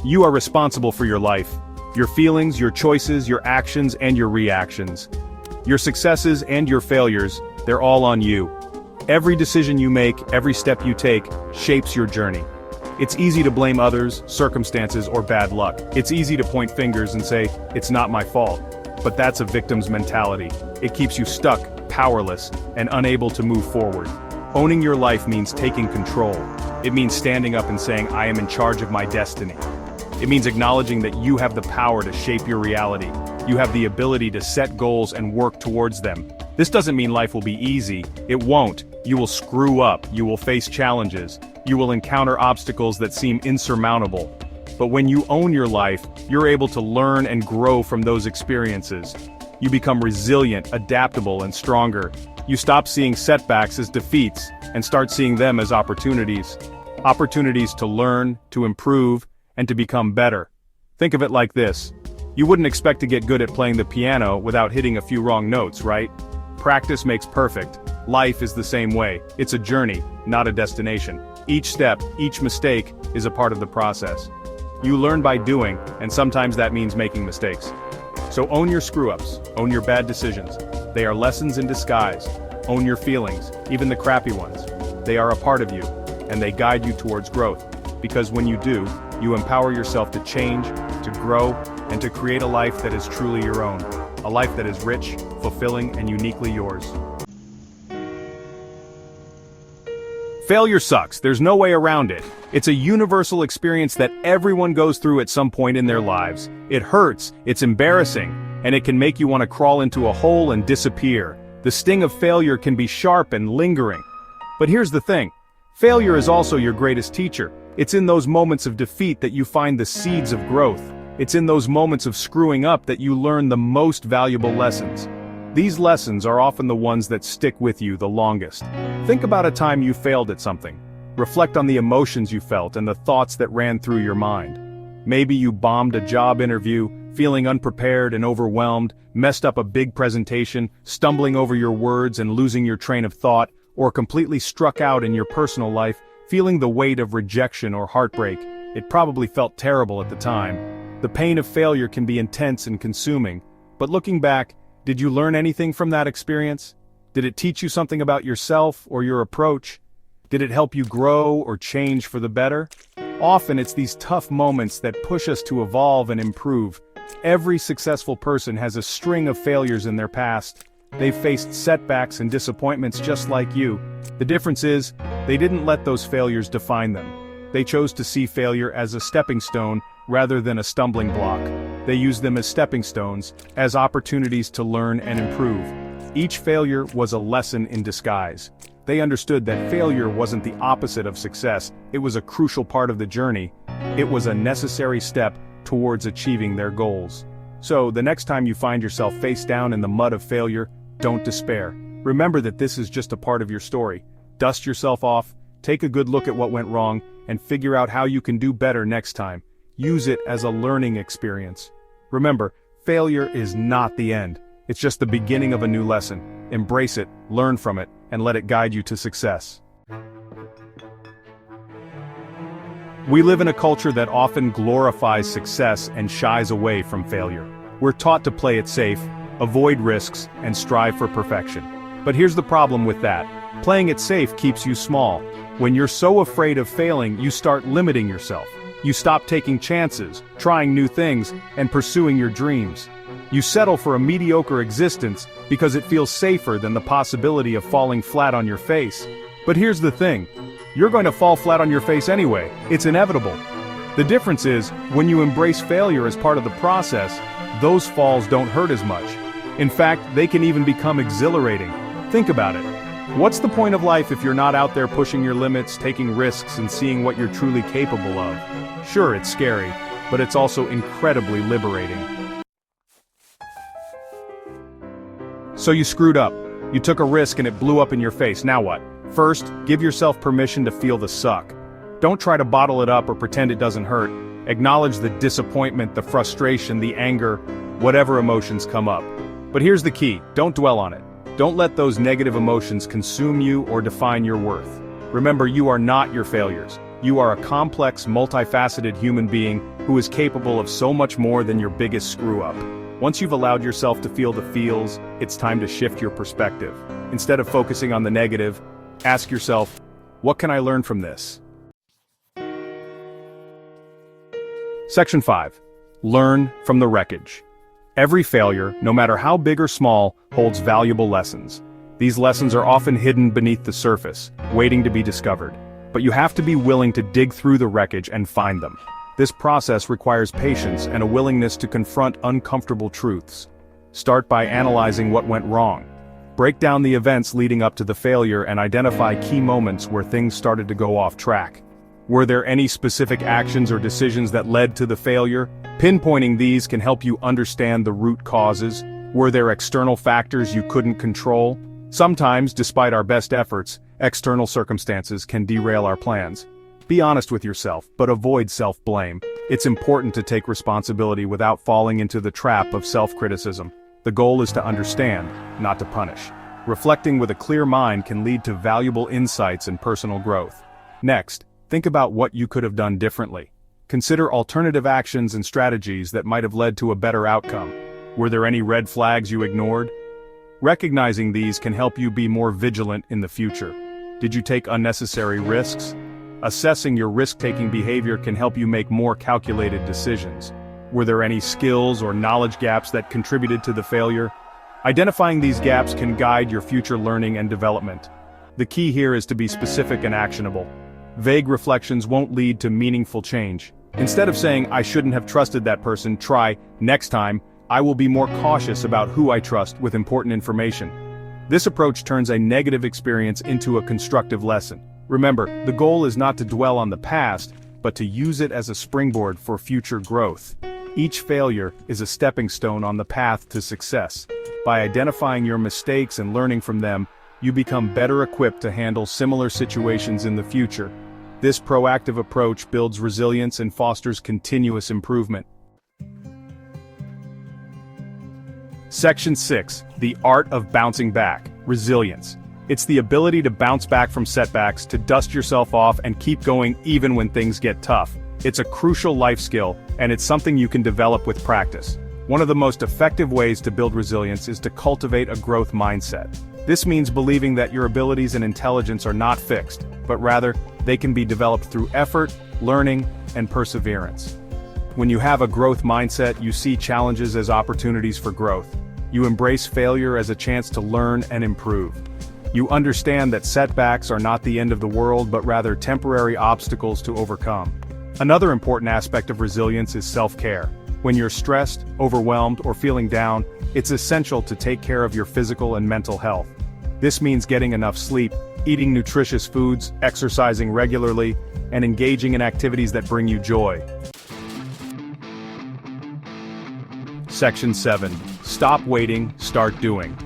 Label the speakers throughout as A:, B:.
A: You are responsible for your life. Your feelings, your choices, your actions, and your reactions. Your successes and your failures, they're all on you. Every decision you make, every step you take, shapes your journey. It's easy to blame others, circumstances, or bad luck. It's easy to point fingers and say, it's not my fault. But that's a victim's mentality. It keeps you stuck, powerless, and unable to move forward. Owning your life means taking control. It means standing up and saying, I am in charge of my destiny. It means acknowledging that you have the power to shape your reality. You have the ability to set goals and work towards them. This doesn't mean life will be easy. It won't. You will screw up. You will face challenges. You will encounter obstacles that seem insurmountable. But when you own your life, you're able to learn and grow from those experiences. You become resilient, adaptable, and stronger. You stop seeing setbacks as defeats and start seeing them as opportunities. Opportunities to learn, to improve, and to become better. Think of it like this. You wouldn't expect to get good at playing the piano without hitting a few wrong notes, right? Practice makes perfect. Life is the same way. It's a journey, not a destination. Each step, each mistake, is a part of the process. You learn by doing, and sometimes that means making mistakes. So own your screw-ups, own your bad decisions. They are lessons in disguise. Own your feelings, even the crappy ones. They are a part of you, and they guide you towards growth. Because when you do, you empower yourself to change, to grow, and to create a life that is truly your own. A life that is rich, fulfilling, and uniquely yours. Failure sucks, there's no way around it. It's a universal experience that everyone goes through at some point in their lives. It hurts, it's embarrassing, and it can make you want to crawl into a hole and disappear. The sting of failure can be sharp and lingering. But here's the thing. Failure is also your greatest teacher. It's in those moments of defeat that you find the seeds of growth. It's in those moments of screwing up that you learn the most valuable lessons. These lessons are often the ones that stick with you the longest. Think about a time you failed at something. Reflect on the emotions you felt and the thoughts that ran through your mind. Maybe you bombed a job interview, feeling unprepared and overwhelmed, messed up a big presentation, stumbling over your words and losing your train of thought, or completely struck out in your personal life, feeling the weight of rejection or heartbreak. It probably felt terrible at the time. The pain of failure can be intense and consuming, but looking back, did you learn anything from that experience? Did it teach you something about yourself or your approach? Did it help you grow or change for the better? Often it's these tough moments that push us to evolve and improve. Every successful person has a string of failures in their past. They've faced setbacks and disappointments just like you. The difference is, they didn't let those failures define them. They chose to see failure as a stepping stone rather than a stumbling block. They used them as stepping stones, as opportunities to learn and improve. Each failure was a lesson in disguise. They understood that failure wasn't the opposite of success, it was a crucial part of the journey. It was a necessary step towards achieving their goals. So, the next time you find yourself face down in the mud of failure, don't despair. Remember that this is just a part of your story. Dust yourself off, take a good look at what went wrong, and figure out how you can do better next time. Use it as a learning experience. Remember, failure is not the end. It's just the beginning of a new lesson. Embrace it, learn from it, and let it guide you to success. We live in a culture that often glorifies success and shies away from failure. We're taught to play it safe, avoid risks, and strive for perfection. But here's the problem with that. Playing it safe keeps you small. When you're so afraid of failing, you start limiting yourself. You stop taking chances, trying new things, and pursuing your dreams. You settle for a mediocre existence because it feels safer than the possibility of falling flat on your face. But here's the thing. You're going to fall flat on your face anyway. It's inevitable. The difference is, when you embrace failure as part of the process, those falls don't hurt as much. In fact, they can even become exhilarating. Think about it. What's the point of life if you're not out there pushing your limits, taking risks, and seeing what you're truly capable of? Sure, it's scary, but it's also incredibly liberating. So you screwed up. You took a risk and it blew up in your face. Now what? First, give yourself permission to feel the suck. Don't try to bottle it up or pretend it doesn't hurt. Acknowledge the disappointment, the frustration, the anger, whatever emotions come up. But here's the key, don't dwell on it. Don't let those negative emotions consume you or define your worth. Remember, you are not your failures. You are a complex, multifaceted human being who is capable of so much more than your biggest screw-up. Once you've allowed yourself to feel the feels, it's time to shift your perspective. Instead of focusing on the negative, ask yourself, what can I learn from this? Section 5. Learn from the wreckage. Every failure, no matter how big or small, holds valuable lessons. These lessons are often hidden beneath the surface, waiting to be discovered. But you have to be willing to dig through the wreckage and find them. This process requires patience and a willingness to confront uncomfortable truths. Start by analyzing what went wrong. Break down the events leading up to the failure and identify key moments where things started to go off track. Were there any specific actions or decisions that led to the failure? Pinpointing these can help you understand the root causes. Were there external factors you couldn't control? Sometimes, despite our best efforts, external circumstances can derail our plans. Be honest with yourself, but avoid self-blame. It's important to take responsibility without falling into the trap of self-criticism. The goal is to understand, not to punish. Reflecting with a clear mind can lead to valuable insights and personal growth. Next, think about what you could have done differently. Consider alternative actions and strategies that might have led to a better outcome. Were there any red flags you ignored? Recognizing these can help you be more vigilant in the future. Did you take unnecessary risks? Assessing your risk-taking behavior can help you make more calculated decisions. Were there any skills or knowledge gaps that contributed to the failure? Identifying these gaps can guide your future learning and development. The key here is to be specific and actionable. Vague reflections won't lead to meaningful change. Instead of saying, "I shouldn't have trusted that person," try, "Next time, I will be more cautious about who I trust with important information." This approach turns a negative experience into a constructive lesson. Remember, the goal is not to dwell on the past, but to use it as a springboard for future growth. Each failure is a stepping stone on the path to success. By identifying your mistakes and learning from them, you become better equipped to handle similar situations in the future. This proactive approach builds resilience and fosters continuous improvement. Section 6. The Art of Bouncing Back. Resilience. It's the ability to bounce back from setbacks, to dust yourself off and keep going even when things get tough. It's a crucial life skill, and it's something you can develop with practice. One of the most effective ways to build resilience is to cultivate a growth mindset. This means believing that your abilities and intelligence are not fixed, but rather, they can be developed through effort, learning, and perseverance. When you have a growth mindset, you see challenges as opportunities for growth. You embrace failure as a chance to learn and improve. You understand that setbacks are not the end of the world, but rather temporary obstacles to overcome. Another important aspect of resilience is self-care. When you're stressed, overwhelmed, or feeling down, it's essential to take care of your physical and mental health. This means getting enough sleep, eating nutritious foods, exercising regularly, and engaging in activities that bring you joy. Section 7. Stop waiting, start doing.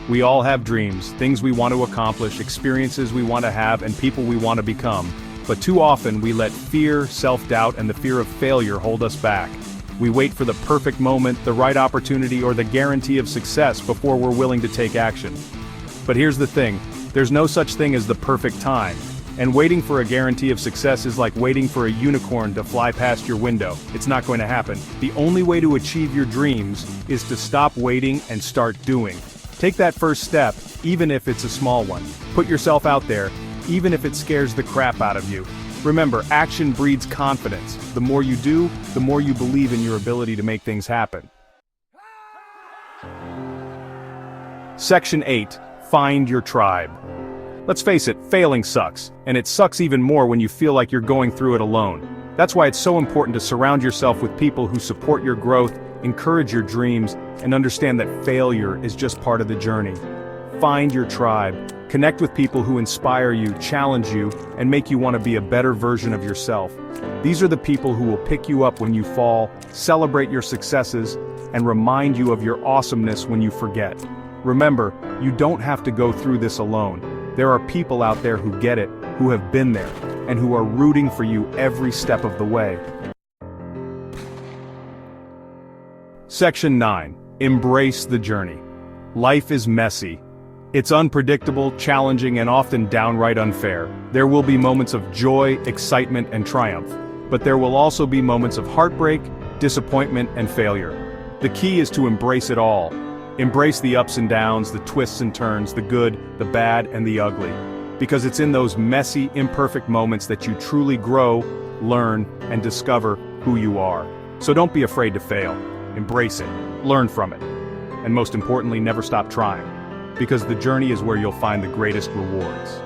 A: We all have dreams, things we want to accomplish, experiences we want to have, and people we want to become. But too often we let fear, self-doubt, and the fear of failure hold us back. We wait for the perfect moment, the right opportunity, or the guarantee of success before we're willing to take action. But here's the thing, there's no such thing as the perfect time. And waiting for a guarantee of success is like waiting for a unicorn to fly past your window. It's not going to happen. The only way to achieve your dreams is to stop waiting and start doing. Take that first step, even if it's a small one. Put yourself out there, even if it scares the crap out of you. Remember, action breeds confidence. The more you do, the more you believe in your ability to make things happen. Section 8. Find your tribe. Let's face it, failing sucks, and it sucks even more when you feel like you're going through it alone. That's why it's so important to surround yourself with people who support your growth, encourage your dreams, and understand that failure is just part of the journey. Find your tribe. Connect with people who inspire you, challenge you, and make you want to be a better version of yourself. These are the people who will pick you up when you fall, celebrate your successes, and remind you of your awesomeness when you forget. Remember, you don't have to go through this alone. There are people out there who get it, who have been there, and who are rooting for you every step of the way. Section 9. Embrace the journey. Life is messy. It's unpredictable, challenging, and often downright unfair. There will be moments of joy, excitement, and triumph. But there will also be moments of heartbreak, disappointment, and failure. The key is to embrace it all. Embrace the ups and downs, the twists and turns, the good, the bad, and the ugly. Because it's in those messy, imperfect moments that you truly grow, learn, and discover who you are. So don't be afraid to fail. Embrace it, learn from it, and most importantly, never stop trying. Because the journey is where you'll find the greatest rewards.